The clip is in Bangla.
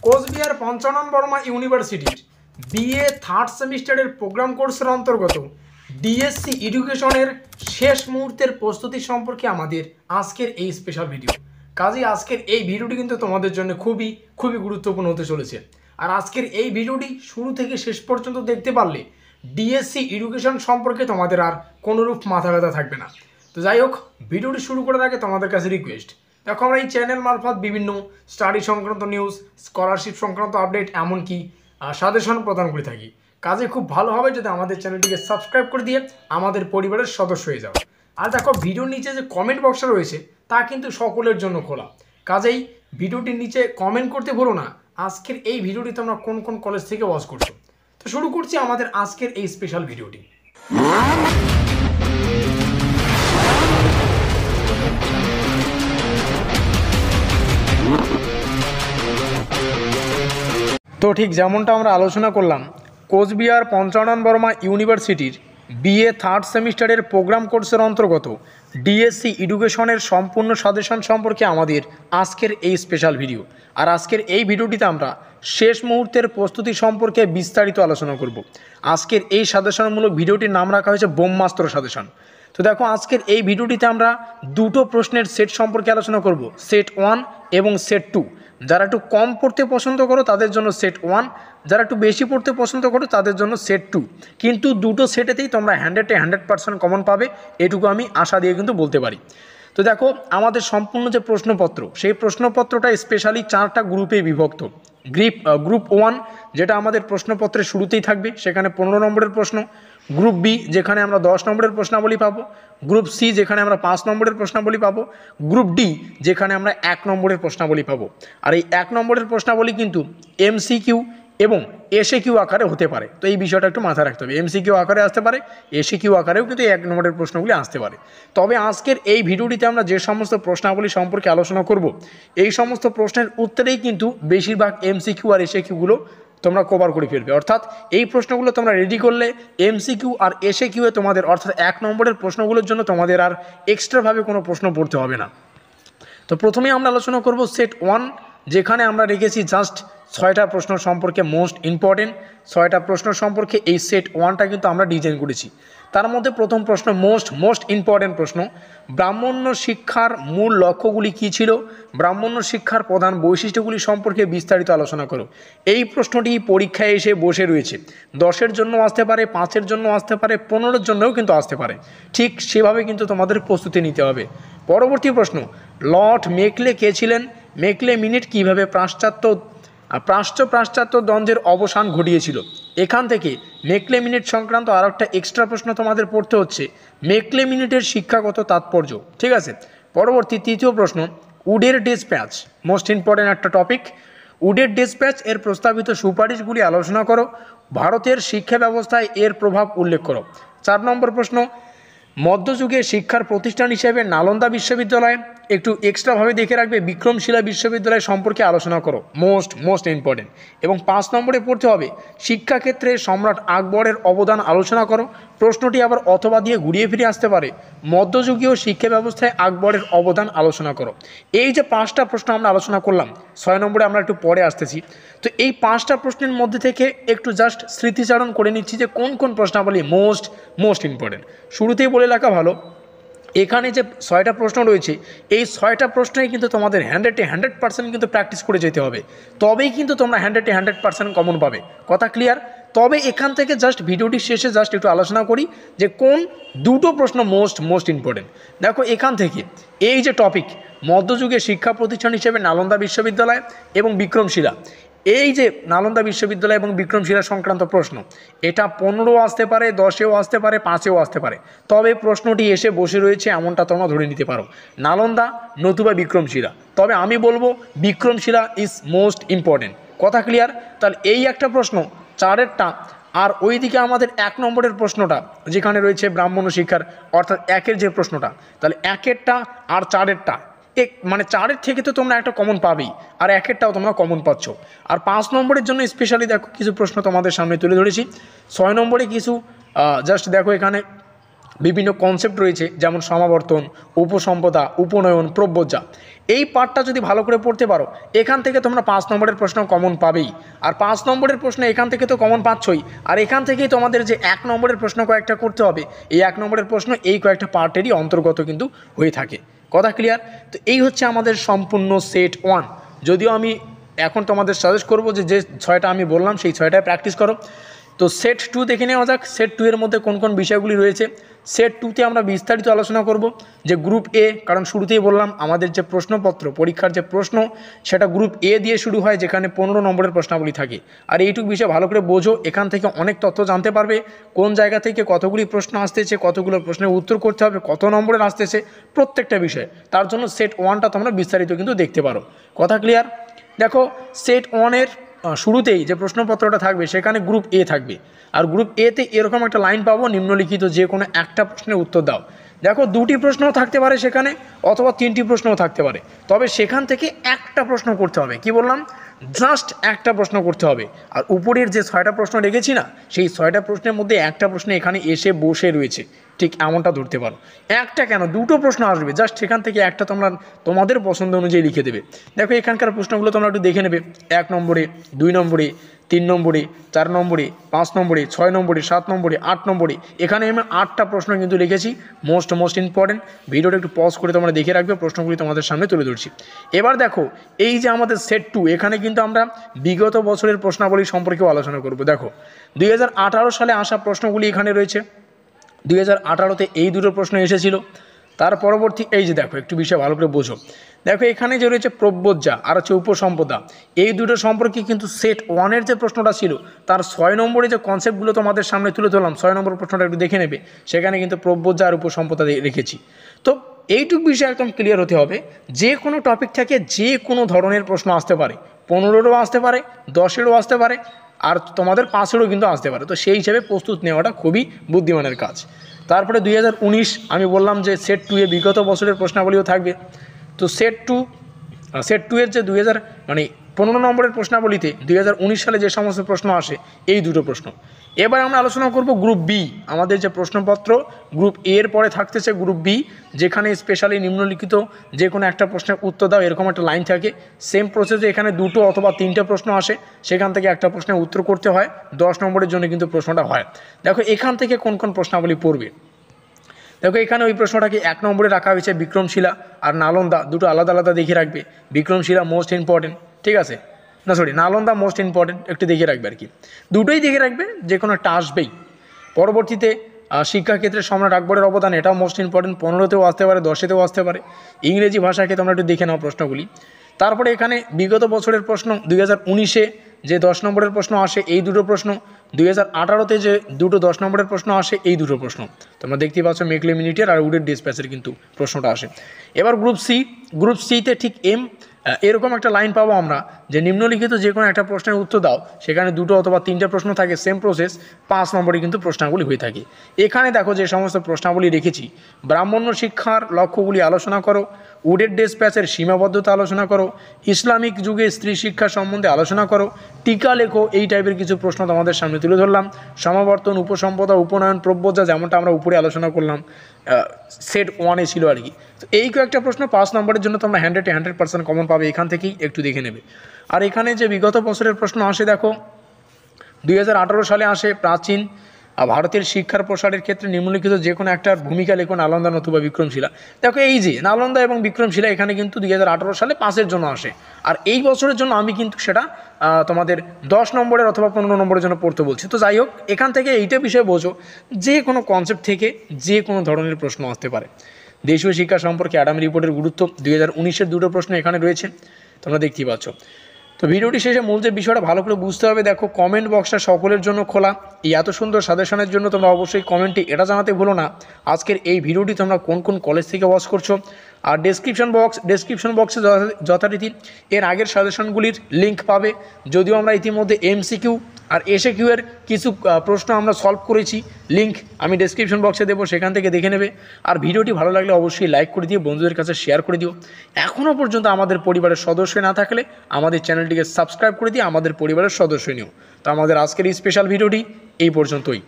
কোচবিহার পঞ্চানন বর্মা ইউনিভার্সিটির বিএ থার্ড সেমিস্টারের প্রোগ্রাম কোর্সের অন্তর্গত ডিএসসি এডুকেশনের শেষ মুহূর্তের প্রস্তুতি সম্পর্কে আমাদের আজকের এই স্পেশাল ভিডিও। কাজেই আজকের এই ভিডিওটি কিন্তু তোমাদের জন্য খুবই গুরুত্বপূর্ণ হতে চলেছে। আর আজকের এই ভিডিওটি শুরু থেকে শেষ পর্যন্ত দেখতে পারলে ডিএসসি এডুকেশন সম্পর্কে তোমাদের আর কোনোরূপ মাথা ব্যথা থাকবে না। তো যাই হোক, ভিডিওটি শুরু করার আগে তোমাদের কাছে রিকোয়েস্ট, দেখো আমরা এই চ্যানেল মারফত বিভিন্ন স্টাডি সংক্রান্ত নিউজ, স্কলারশিপ সংক্রান্ত আপডেট, এমনকি সাজেশন প্রদান করে থাকি। কাজে খুব ভালো হবে যদি আমাদের চ্যানেলটিকে সাবস্ক্রাইব করে দিয়ে আমাদের পরিবারের সদস্য হয়ে যাও। আর দেখো, ভিডিওর নিচে যে কমেন্ট বক্সটা রয়েছে তা কিন্তু সকলের জন্য খোলা। কাজেই ভিডিওটির নিচে কমেন্ট করতে ভুলো না আজকের এই ভিডিওটি তোমরা কোন কোন কলেজ থেকে ওয়াচ করছো। তো শুরু করছি আমাদের আজকের এই স্পেশাল ভিডিওটি। তো ঠিক যেমনটা আমরা আলোচনা করলাম, কোচবিহার পঞ্চানন বর্মা ইউনিভার্সিটির বিএ থার্ড সেমিস্টারের প্রোগ্রাম কোর্সের অন্তর্গত ডিএসসি এডুকেশনের সম্পূর্ণ সাজেশন সম্পর্কে আমাদের আজকের এই স্পেশাল ভিডিও। আর আজকের এই ভিডিওটিতে আমরা শেষ মুহূর্তের প্রস্তুতি সম্পর্কে বিস্তারিত আলোচনা করব। আজকের এই সাজেশনমূলক ভিডিওটির নাম রাখা হয়েছে ব্রহ্মাস্ত্র সাজেশন। তো দেখো, আজকের এই ভিডিওটিতে আমরা দুটো প্রশ্নের সেট সম্পর্কে আলোচনা করব, সেট 1 এবং সেট 2। যারা একটু কম পড়তে পছন্দ করো তাদের জন্য সেট 1, যারা একটু বেশি পড়তে পছন্দ করো তাদের জন্য সেট 2। কিন্তু দুটো সেটেতেই তোমরা 100% কমন পাবে, এটুকু আমি আশা দিয়ে কিন্তু বলতে পারি। তো দেখো, আমাদের সম্পূর্ণ যে প্রশ্নপত্র, সেই প্রশ্নপত্রটা স্পেশালি 4টা গ্রুপে বিভক্ত। গ্রুপ 1 যেটা আমাদের প্রশ্নপত্রের শুরুতেই থাকবে, সেখানে 15 নম্বরের প্রশ্ন। গ্রুপ বি যেখানে আমরা 10 নম্বরের প্রশ্নাবলী পাবো। গ্রুপ সি যেখানে আমরা 5 নম্বরের প্রশ্নাবলী পাবো। গ্রুপ ডি যেখানে আমরা 1 নম্বরের প্রশ্নাবলী পাবো। আর এই 1 নম্বরের প্রশ্নাবলী কিন্তু এমসিকিউ এবং এসএকিউ আকারে হতে পারে। তো এই বিষয়টা একটু মাথায় রাখতে হবে, এমসিকিউ আকারে আসতে পারে, এসএকিউ আকারেও কিন্তু 1 নম্বরের প্রশ্নগুলি আসতে পারে। তবে আজকের এই ভিডিওটিতে আমরা যে সমস্ত প্রশ্নাবলী সম্পর্কে আলোচনা করব, এই সমস্ত প্রশ্নের উত্তরেই কিন্তু বেশিরভাগ এমসিকিউ আর এসএকিউগুলো তোমরা কভার করে ফেলবে। অর্থাৎ এই প্রশ্নগুলো তোমরা রেডি করলে এমসিকিউ আর এসএকিউয়ে তোমাদের, অর্থাৎ 1 নম্বরের প্রশ্নগুলোর জন্য তোমাদের আর এক্সট্রাভাবে কোনো প্রশ্ন পড়তে হবে না। তো প্রথমেই আমরা আলোচনা করব সেট 1, যেখানে আমরা রেখেছি জাস্ট 6টা প্রশ্ন সম্পর্কে মোস্ট ইম্পর্টেন্ট। 6টা প্রশ্ন সম্পর্কে এই সেট 1টা কিন্তু আমরা ডিজাইন করেছি। তার মধ্যে প্রথম প্রশ্ন মোস্ট ইম্পর্টেন্ট প্রশ্ন, ব্রাহ্মণ্য শিক্ষার মূল লক্ষ্যগুলি কী ছিল? ব্রাহ্মণ্য শিক্ষার প্রধান বৈশিষ্ট্যগুলি সম্পর্কে বিস্তারিত আলোচনা করো। এই প্রশ্নটি পরীক্ষায় এসে বসে রয়েছে। 10-এর জন্য আসতে পারে, 5-এর জন্য আসতে পারে, 15-এর জন্যও কিন্তু আসতে পারে। ঠিক সেভাবে কিন্তু তোমাদের প্রস্তুতি নিতে হবে। পরবর্তী প্রশ্ন, লর্ড মেকলে কে ছিলেন? মেকলে মিনিট কীভাবে প্রাশ্চাত্য দ্বন্দ্বের অবসান ঘটিয়েছিল? এখান থেকে মেকলে মিনিট সংক্রান্ত আর একটা এক্সট্রা প্রশ্ন তোমাদের পড়তে হচ্ছে, মেকলে মিনিটের শিক্ষাগত তাৎপর্য। ঠিক আছে। পরবর্তী তৃতীয় প্রশ্ন, উডের ডিসপ্যাচ, মোস্ট ইম্পর্টেন্ট একটা টপিক। উডের ডিসপ্যাচ এর প্রস্তাবিত সুপারিশগুলি আলোচনা করো। ভারতের শিক্ষা ব্যবস্থায় এর প্রভাব উল্লেখ করো। 4 নম্বর প্রশ্ন, মধ্যযুগে শিক্ষার প্রতিষ্ঠান হিসেবে নালন্দা বিশ্ববিদ্যালয়, একটু এক্সট্রাভাবে দেখে রাখবে বিক্রমশিলা বিশ্ববিদ্যালয় সম্পর্কে আলোচনা করো, মোস্ট ইম্পর্টেন্ট। এবং 5 নম্বরে পড়তে হবে, শিক্ষাক্ষেত্রে সম্রাট আকবরের অবদান আলোচনা করো। প্রশ্নটি আবার অথবা দিয়ে ঘুরিয়ে ফিরে আসতে পারে, মধ্যযুগীয় শিক্ষা ব্যবস্থায় আকবরের অবদান আলোচনা করো। এই যে 5টা প্রশ্ন আমরা আলোচনা করলাম, 6 নম্বরে আমরা একটু পরে আসতেছি। তো এই 5টা প্রশ্নের মধ্যে থেকে একটু জাস্ট স্মৃতিচারণ করে নিচ্ছি যে কোন কোন প্রশ্নাবলী মোস্ট ইম্পর্টেন্ট। শুরুতেই বলে রাখা ভালো, এখানে যে 6টা প্রশ্ন রয়েছে, এই 6টা প্রশ্নই কিন্তু তোমাদের 100% কিন্তু প্র্যাকটিস করে যেতে হবে, তবেই কিন্তু তোমরা 100% কমন পাবে। কথা ক্লিয়ার? তবে এখান থেকে জাস্ট ভিডিওটির শেষে জাস্ট একটু আলোচনা করি যে কোন দুটো প্রশ্ন মোস্ট ইম্পর্টেন্ট। দেখো, এখান থেকে এই যে টপিক, মধ্যযুগে শিক্ষা প্রতিষ্ঠান হিসেবে নালন্দা বিশ্ববিদ্যালয় এবং বিক্রমশিলা, এই যে নালন্দা বিশ্ববিদ্যালয় এবং বিক্রমশিলা সংক্রান্ত প্রশ্ন, এটা 15 আসতে পারে, 10-এও আসতে পারে, 5-এও আসতে পারে। তবে প্রশ্নটি এসে বসে রয়েছে এমনটা তোমরা ধরে নিতে পারো, নালন্দা নতুবা বিক্রমশিলা। তবে আমি বলবো বিক্রমশিলা ইজ মোস্ট ইম্পর্টেন্ট। কথা ক্লিয়ার? তাহলে এই একটা প্রশ্ন 4-এরটা, আর ওইদিকে আমাদের 1 নম্বরের প্রশ্নটা যেখানে রয়েছে ব্রাহ্মণ্য শিক্ষার, অর্থাৎ 1-এর যে প্রশ্নটা, তাহলে 1-এরটা আর 4-এরটা, মানে 4-এর থেকে তো তোমরা একটা কমন পাবেই, আর 1-এরটাও তোমরা কমন পাচ্ছ। আর 5 নম্বরের জন্য স্পেশালি দেখো কিছু প্রশ্ন তোমাদের সামনে তুলে ধরেছি। 6 নম্বরে কিছু জাস্ট দেখো, এখানে বিভিন্ন কনসেপ্ট রয়েছে, যেমন সমাবর্তন, উপসম্পদা, উপনয়ন, প্রব্রজ্যা। এই পার্টটা যদি ভালো করে পড়তে পারো, এখান থেকে তোমরা 5 নম্বরের প্রশ্ন কমন পাবেই। আর 5 নম্বরের প্রশ্ন এখান থেকে তো কমন পাচ্ছই, আর এখান থেকেই তোমাদের যে 1 নম্বরের প্রশ্ন কয়েকটা করতে হবে, এই 1 নম্বরের প্রশ্ন এই কয়েকটা পার্টেরই অন্তর্গত কিন্তু হয়ে থাকে। কথা ক্লিয়ার? তো এই হচ্ছে আমাদের সম্পূর্ণ সেট 1। যদিও আমি এখন তোমাদের সাজেস্ট করবো যে 6টা আমি বললাম সেই 6টায় প্র্যাকটিস করো। তো সেট 2 দেখে নেওয়া যাক, সেট 2 এর মধ্যে কোন কোন বিষয়গুলি রয়েছে। সেট 2তে আমরা বিস্তারিত আলোচনা করব যে গ্রুপ এ, কারণ শুরুতেই বললাম আমাদের যে প্রশ্নপত্র, পরীক্ষার যে প্রশ্ন, সেটা গ্রুপ এ দিয়ে শুরু হয়, যেখানে 15 নম্বরের প্রশ্নাবলী থাকে। আর এইটুকু বিষয় ভালো করে বোঝো, এখান থেকে অনেক তথ্য জানতে পারবে, কোন জায়গা থেকে কতগুলি প্রশ্ন আসতেছে, কতগুলো প্রশ্নের উত্তর করতে হবে, কত নম্বরের আসতেছে, প্রত্যেকটা বিষয়। তার জন্য সেট 1টা তোমরা বিস্তারিত কিন্তু দেখতে পারো। কথা ক্লিয়ার? দেখো, সেট 1-এর শুরুতেই যে প্রশ্নপত্রটা থাকবে সেখানে গ্রুপ এ থাকবে, আর গ্রুপ এতে এরকম একটা লাইন পাবো, নিম্নলিখিত যে কোনো একটা প্রশ্নের উত্তর দাও। দেখো, 2টি প্রশ্নও থাকতে পারে সেখানে, অথবা 3টি প্রশ্নও থাকতে পারে, তবে সেখান থেকে একটা প্রশ্ন করতে হবে। কি বললাম? জাস্ট একটা প্রশ্ন করতে হবে। আর উপরের যে 6টা প্রশ্ন রেখেছি না, সেই 6টা প্রশ্নের মধ্যে একটা প্রশ্ন এখানে এসে বসে রয়েছে, ঠিক এমনটা ধরতে পারো। একটা কেন, 2টো প্রশ্ন আসবে, জাস্ট সেখান থেকে একটা তোমরা তোমাদের পছন্দ অনুযায়ী লিখে দেবে। দেখো, এখানকার প্রশ্নগুলো তোমরা একটু দেখে নেবে। 1 নম্বরে, 2 নম্বরে, 3 নম্বরে, 4 নম্বরে, 5 নম্বরে, 6 নম্বরে, 7 নম্বরে, 8 নম্বরে। এখানে আমি 8টা প্রশ্ন কিন্তু লিখেছি, মোস্ট ইম্পর্টেন্ট। ভিডিওটা একটু পজ করে তোমরা দেখে রাখবে, প্রশ্নগুলি তোমাদের সামনে তুলে ধরছি। এবার দেখো, এই যে আমাদের সেট 2, এখানে কিন্তু আমরা বিগত বছরের প্রশ্নাবলী সম্পর্কেও আলোচনা করব। দেখো, 2018 সালে আসা প্রশ্নগুলি এখানে রয়েছে। 2018-তে এই দুটো প্রশ্ন এসেছিল। তার পরবর্তী এই যে দেখো, একটু বিষয় ভালো করে বোঝো। দেখো, এখানে যে রয়েছে প্রব্রজ্যা আর হচ্ছে উপসম্পদা, এই দুটো সম্পর্কে কিন্তু সেট 1-এর যে প্রশ্নটা ছিল, তার 6 নম্বরে যে কনসেপ্টগুলো তোমাদের সামনে তুলে ধরলাম, 6 নম্বর প্রশ্নটা একটু দেখে নেবে, সেখানে কিন্তু প্রব্রজ্যা আর উপসম্পদা রেখেছি। তো এইটুকু বিষয় একদম ক্লিয়ার হতে হবে, যে কোনো টপিক থেকে যে কোনো ধরনের প্রশ্ন আসতে পারে, 15-এরও আসতে পারে, 10-এরও আসতে পারে, আর তোমাদের 5-এরও কিন্তু আসতে পারে। তো সেই হিসেবে প্রস্তুত নেওয়াটা খুবই বুদ্ধিমানের কাজ। তারপরে 2019 আমি বললাম যে সেট 2-এ বিগত বছরের প্রশ্নাবলীও থাকবে। তো সেট 2-এর যে 15 নম্বরের প্রশ্নাবলীতে 2019 সালে যে সমস্ত প্রশ্ন আসে, এই দুটো প্রশ্ন। এবার আমরা আলোচনা করব গ্রুপ বি। আমাদের যে প্রশ্নপত্র গ্রুপ এ এর পরে থাকতেছে গ্রুপ বি, যেখানে স্পেশালি নিম্নলিখিত যে কোনো একটা প্রশ্নের উত্তর দাও, এরকম একটা লাইন থাকে। সেম প্রসেসে এখানে 2টো অথবা 3টে প্রশ্ন আসে, সেখান থেকে একটা প্রশ্নের উত্তর করতে হয়, 10 নম্বরের জন্য কিন্তু প্রশ্নটা হয়। দেখো, এখান থেকে কোন কোন প্রশ্নাবলী পড়বে। দেখো, এখানে ওই প্রশ্নটাকে 1 নম্বরে রাখা হয়েছে, বিক্রমশিলা আর নালন্দা, দুটো আলাদা আলাদা দেখে রাখবে। বিক্রমশিলা মোস্ট ইম্পর্টেন্ট, ঠিক আছে, নালন্দা মোস্ট ইম্পর্টেন্ট, একটু দেখে রাখবে আর কি। দুটোই দেখে রাখবে, যে কোনো একটা আসবেই। পরবর্তীতে শিক্ষাক্ষেত্রে সম্রাট আকবরের অবদান, এটাও মোস্ট ইম্পর্টেন্ট, 15-তেও আসতে পারে, 10-এতেও আসতে পারে। ইংরেজি ভাষাকে তোমরা একটু দেখে নাও প্রশ্নগুলি। তারপরে এখানে বিগত বছরের প্রশ্ন, 2019-এ যে 10 নম্বরের প্রশ্ন আসে, এই দুটো প্রশ্ন। 2018-তে যে দুটো 10 নম্বরের প্রশ্ন আসে, এই দুটো প্রশ্ন তোমরা দেখতেই পাচ্ছ, মেকলে মিনিটের আর উডের ডিসপ্যাচের কিন্তু প্রশ্নটা আসে। এবার গ্রুপ সিতে ঠিক এরকম একটা লাইন পাবো আমরা, যে নিম্নলিখিত যে কোনো একটা প্রশ্নের উত্তর দাও, সেখানে 2টো অথবা 3টে প্রশ্ন থাকে, সেম প্রসেস, 5 নম্বরে কিন্তু প্রশ্নাবলী হয়ে থাকে। এখানে দেখো, যে সমস্ত প্রশ্নাবলী রেখেছি, ব্রাহ্মণ্য শিক্ষার লক্ষ্যগুলি আলোচনা করো, উডের ডিসপ্যাচের সীমাবদ্ধতা আলোচনা করো, ইসলামিক যুগে স্ত্রী শিক্ষা সম্বন্ধে আলোচনা করো, টিকা লেখো, এই টাইপের কিছু প্রশ্ন তোমাদের সামনে তুলে ধরলাম। সমাবর্তন, উপসম্পদা, উপনয়ন, প্রব্রজ্যা, যেমনটা আমরা উপরে আলোচনা করলাম, সেট 1-এ ছিল আর কি। তো এই কয়েকটা প্রশ্ন 5 নম্বরের জন্য তোমরা 100% কমন পাবে, এখান থেকেই একটু দেখে নেবে। আর এখানে যে বিগত বছরের প্রশ্ন আসে, দেখো 2018 সালে আসে, প্রাচীন ভারতের শিক্ষার প্রসারের ক্ষেত্রে নিম্নলিখিত যে কোনো একটা ভূমিকা লেখো, নালন্দা নতুবা বিক্রমশিলা। দেখো, এই যে নালন্দা এবং বিক্রমশিলা, এখানে কিন্তু 2018 সালে 5-এর জন্য আসে। আর এই বছরের জন্য আমি কিন্তু সেটা তোমাদের 10 নম্বরের অথবা 15 নম্বরের জন্য পড়তে বলছি। তো যাই হোক, এখান থেকে এইটা বিষয় বোঝো, যে কোনো কনসেপ্ট থেকে যে কোনো ধরনের প্রশ্ন আসতে পারে। দেশীয় শিক্ষা সম্পর্কে অ্যাডাম রিপোর্টের গুরুত্ব, 2019-এর দুটো প্রশ্ন এখানে রয়েছে, তোমরা দেখতেই পাচ্ছ। তো ভিডিওটি শেষে মূল যে বিষয়টা ভালো করে বুঝতে হবে, দেখো কমেন্ট বক্সটা সকলের জন্য খোলা। এই এত সুন্দর সাজেশনের জন্য তোমরা অবশ্যই কমেন্টে এটা জানাতে ভুলো না আজকের এই ভিডিওটি তোমরা কোন কোন কলেজ থেকে ওয়াচ করছো। আর ডেসক্রিপশন বক্সে যথারীতি এর আগের সাজেশনগুলির লিঙ্ক পাবে। যদিও আমরা ইতিমধ্যে এমসিকিউ আর এসএকিউ এর কিছু প্রশ্ন আমরা সলভ করেছি, লিঙ্ক আমি ডেসক্রিপশন বক্সে দেবো, সেখান থেকে দেখে নেবে। আর ভিডিওটি ভালো লাগলে অবশ্যই লাইক করে দিও, বন্ধুদের কাছে শেয়ার করে দিও। এখনও পর্যন্ত আমাদের পরিবারের সদস্য না থাকলে আমাদের চ্যানেলটিকে সাবস্ক্রাইব করে দিয়ে আমাদের পরিবারের সদস্য নিও। তো আমাদের আজকের এই স্পেশাল ভিডিওটি এই পর্যন্তই।